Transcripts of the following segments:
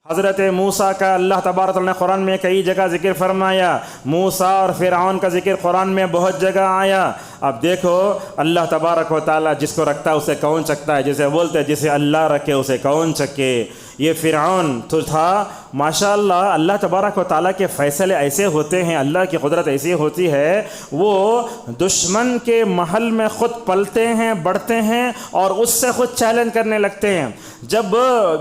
حضرت موسیٰ کا اللہ تبارک تعالیٰ نے قرآن میں کئی جگہ ذکر فرمایا، موسیٰ اور فرعون کا ذکر قرآن میں بہت جگہ آیا۔ اب دیکھو اللہ تبارک و تعالیٰ جس کو رکھتا ہے اسے کون چکتا ہے، جسے بولتے ہیں جسے اللہ رکھے اسے کون چکے۔ یہ فرعون تو تھا، ماشاءاللہ اللہ تبارک و تعالیٰ کے فیصلے ایسے ہوتے ہیں، اللہ کی قدرت ایسی ہوتی ہے، وہ دشمن کے محل میں خود پلتے ہیں، بڑھتے ہیں اور اس سے خود چیلنج کرنے لگتے ہیں۔ جب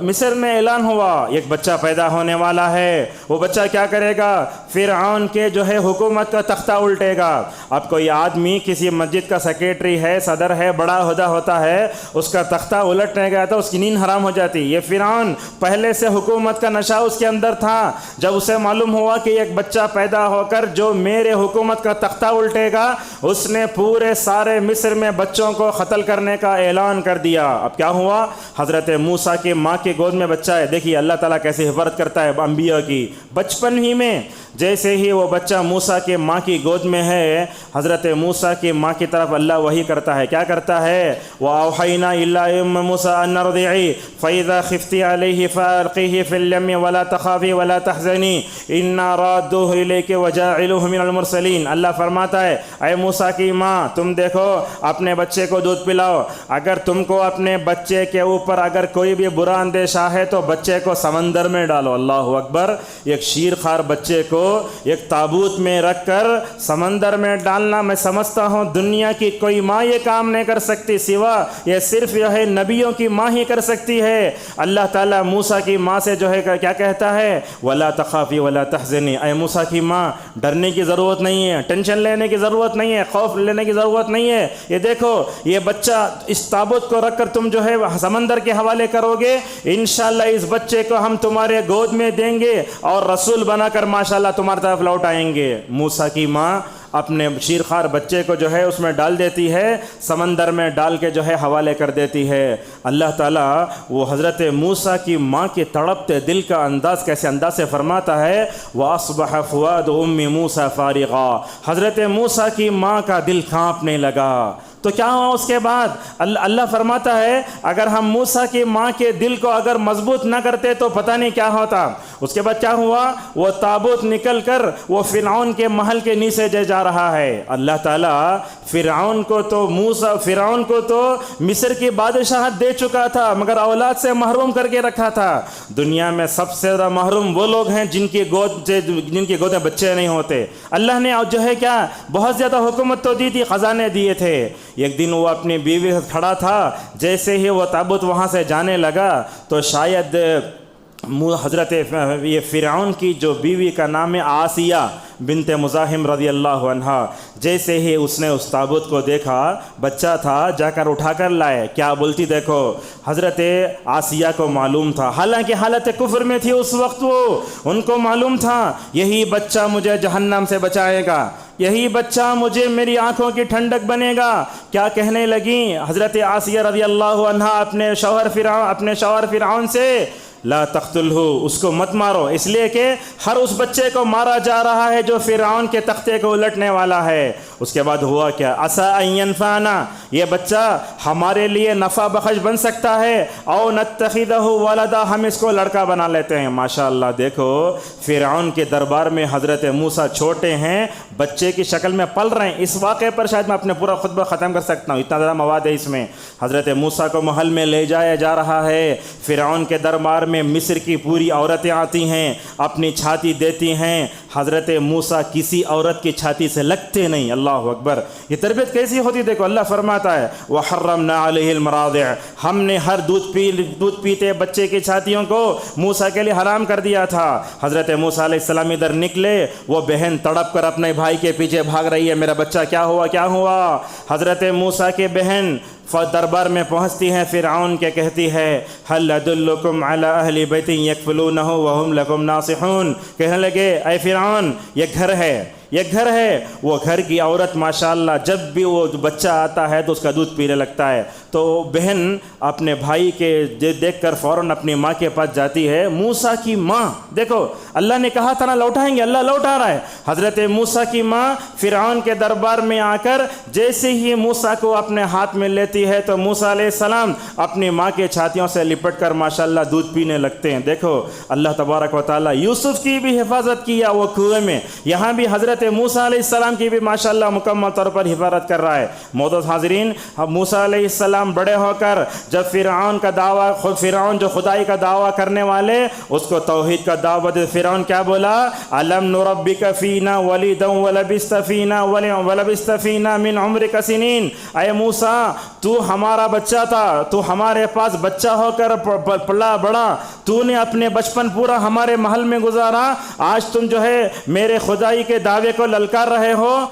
مصر میں اعلان ہوا ایک بچہ پیدا ہونے والا ہے، وہ بچہ کیا کرے گا؟ فرعون کے جو ہے حکومت کا تختہ الٹے گا۔ اب کوئی آدمی کسی مسجد کا سیکریٹری ہے، صدر ہے، بڑا عہدہ ہوتا ہے، اس کا تختہ الٹنے گیا تو اس کی نیند حرام ہو جاتی۔ یہ فرعون پہلے سے حکومت کا نشہ اس کے اندر تھا، جب اسے معلوم ہوا کہ ایک بچہ پیدا ہو کر جو میرے حکومت کا تختہ الٹے گا، اس نے پورے سارے مصر میں بچوں کو قتل کرنے کا اعلان کر دیا۔ اب کیا ہوا؟ حضرت موسیٰ کی ماں کی گود میں بچہ ہے، دیکھیے اللہ تعالیٰ کیسے حفاظت کرتا ہے انبیاء کی۔ بچپن ہی میں جیسے ہی وہ بچہ موسیٰ کے ماں کی گود میں ہے، حضرت موسیٰ کی ماں کی طرف اللہ وحی کرتا ہے۔ کیا کرتا ہے؟ وَأَوْحَيْنَا إِلَىٰ أُمِّ مُوسَىٰ أَنْ أَرْضِعِيهِ فَإِذَا خِفْتِ عَلَيْهِ فَأَلْقِيهِ فِي الْيَمِّ وَلَا تَخَافِي وَلَا تَحْزَنِي إِنَّا رَادُّوهُ إِلَيْكِ وَجَاعِلُوهُ مِنَ الْمُرْسَلِينَ۔ اللہ فرماتا ہے اے موسیٰ کی ماں، تم دیکھو اپنے بچے کو دودھ پلاؤ، اگر تم کو اپنے بچے کے اوپر اگر کوئی بھی برا اندیشہ ہے تو بچے کو سمندر میں ڈالو۔ اللہ اکبر! ایک شیرخوار بچے کو ایک تابوت میں رکھ کر سمندر میں ڈالنا، میں سمجھتا ہوں دنیا کی کوئی ماں یہ کام نہیں کر سکتی، سوا یہ صرف جو ہے نبیوں کی ماں ہی کر سکتی ہے۔ اللہ تعالیٰ موسیٰ کی ماں سے جو ہے کیا کہتا ہے؟ وَلَا تَخَافِي وَلَا تَحْزَنِي، اے موسیٰ کی ماں ڈرنے کی ضرورت نہیں ہے، ٹینشن لینے کی ضرورت نہیں ہے، خوف لینے کی ضرورت نہیں ہے۔ یہ دیکھو یہ بچہ اس تابوت کو رکھ کر تم جو ہے سمندر کے حوالے کرو گے، انشاءاللہ اس بچے کو ہم تمہارے گود میں دیں گے اور رسول بنا کر ماشاءاللہ تمہاری طرف لوٹ آئیں گے۔ موسیٰ کی ماں اپنے شیرخوار بچے کو جو ہے اس میں ڈال دیتی ہے، سمندر میں ڈال کے جو ہے حوالے کر دیتی ہے۔ اللہ تعالیٰ وہ حضرت موسیٰ کی ماں کے تڑپتے دل کا انداز کیسے انداز سے فرماتا ہے، وَأَصْبَحَ فُؤَادُ أُمِّ مُوسَىٰ فَارِغًا، حضرت موسیٰ کی ماں کا دل کانپنے لگا۔ تو کیا ہوا اس کے بعد؟ اللہ فرماتا ہے اگر ہم موسیٰ کی ماں کے دل کو اگر مضبوط نہ کرتے تو پتہ نہیں کیا ہوتا۔ اس کے بعد کیا ہوا؟ وہ تابوت نکل کر وہ فرعون کے محل کے نیچے جا رہا ہے۔ اللہ تعالیٰ فرعون کو تو مصر کی بادشاہت دے چکا تھا، مگر اولاد سے محروم کر کے رکھا تھا۔ دنیا میں سب سے زیادہ محروم وہ لوگ ہیں جن کی گود میں بچے نہیں ہوتے۔ اللہ نے جو ہے کیا بہت زیادہ حکومت تو دی تھی، خزانے دیے تھے۔ ایک دن وہ اپنی بیوی سے کھڑا تھا، جیسے ہی وہ تابوت وہاں سے جانے لگا تو شاید حضرت یہ فرعون کی جو بیوی کا نام ہے آسیہ بنت مزاحم رضی اللہ عنہا، جیسے ہی اس نے اس تابوت کو دیکھا، بچہ تھا، جا کر اٹھا کر لائے۔ کیا بولتی دیکھو، حضرت آسیہ کو معلوم تھا، حالانکہ حالت کفر میں تھی اس وقت، وہ ان کو معلوم تھا یہی بچہ مجھے جہنم سے بچائے گا، یہی بچہ مجھے میری آنکھوں کی ٹھنڈک بنے گا۔ کیا کہنے لگیں حضرت آسیہ رضی اللہ عنہا اپنے شوہر فرعون سے، لا تقتلہ، اس کو مت مارو، اس لیے کہ ہر اس بچے کو مارا جا رہا ہے جو فرعون کے تختے کو الٹنے والا ہے۔ اس کے بعد ہوا کیا؟ عسیٰ ان ینفعنا، یہ بچہ ہمارے لیے نفع بخش بن سکتا ہے، او نتخذہ ولدا، ہم اس کو لڑکا بنا لیتے ہیں۔ ماشاءاللہ دیکھو فرعون کے دربار میں حضرت موسیٰ چھوٹے ہیں، بچے کی شکل میں پل رہے ہیں۔ اس واقعے پر شاید میں اپنے پورا خطبہ ختم کر سکتا ہوں، اتنا زیادہ مواد ہے اس میں۔ حضرت موسیٰ کو محل میں لے جایا جا رہا ہے، فرعون کے دربار میں مصر کی پوری عورتیں آتی ہیں، اپنی چھاتی دیتی ہیں، حضرت موسیٰ کسی عورت کی چھاتی سے لگتے نہیں۔ اللہ اکبر! یہ تربیت کیسی ہوتی دیکھو، اللہ فرماتا ہے وَحَرَّمْنَا عَلَيْهِ الْمَرَاضِعَ، ہم نے ہر دودھ پیتے بچے کی چھاتیوں کو موسیٰ کے لیے حرام کر دیا تھا۔ حضرت موسیٰ علیہ السلام ادھر نکلے، وہ بہن تڑپ کر اپنے بھائی کے پیچھے بھاگ رہی ہے، میرا بچہ کیا ہوا۔ حضرت موسیٰ کے بہن دربار میں پہنچتی ہیں، فرعون کے کہتی ہے هل ادلکم علی اہل بیت یکفلونہ وہم لکم ناصحون، کہنے لگے اے فرعون یہ گھر ہے، یہ گھر ہے، وہ گھر کی عورت ماشاءاللہ جب بھی وہ بچہ آتا ہے تو اس کا دودھ پینے لگتا ہے، تو بہن اپنے بھائی کے دیکھ کر فوراً اپنی ماں کے پاس جاتی ہے۔ موسیٰ کی ماں، دیکھو اللہ نے کہا تھا نا لوٹائیں گے، اللہ لوٹا رہا ہے۔ حضرت موسیٰ کی ماں فرعون کے دربار میں آ کر جیسے ہی موسیٰ کو اپنے ہاتھ میں لیتی ہے تو موسیٰ علیہ السلام اپنی ماں کے چھاتیوں سے لپٹ کر ماشاءاللہ دودھ پینے لگتے ہیں۔ دیکھو اللہ تبارک و تعالیٰ یوسف کی بھی حفاظت کیا وہ کنویں میں، یہاں بھی حضرت موسیٰ علیہ السلام کی بھی ماشاءاللہ مکمل طور پر حفاظت کر رہا ہے۔ معزز حاضرین، موسیٰ علیہ السلام بڑے ہو کر جب فرعون کا دعویٰ، خود فرعون جو خدائی کا دعویٰ کرنے والے، اس کو توحید کا دعوت دے، فرعون کیا بولا؟ الم نربک فینا ولیدا ولبست فینا من عمرک سنین، اے موسیٰ تو ہمارا بچہ تھا، تو ہمارے پاس بچہ ہو کر پلا بڑا، تو نے اپنے بچپن پورا ہمارے محل میں گزارا، آج تم جو ہے میرے خدائی کے دعوے کو للکار رہے ہو۔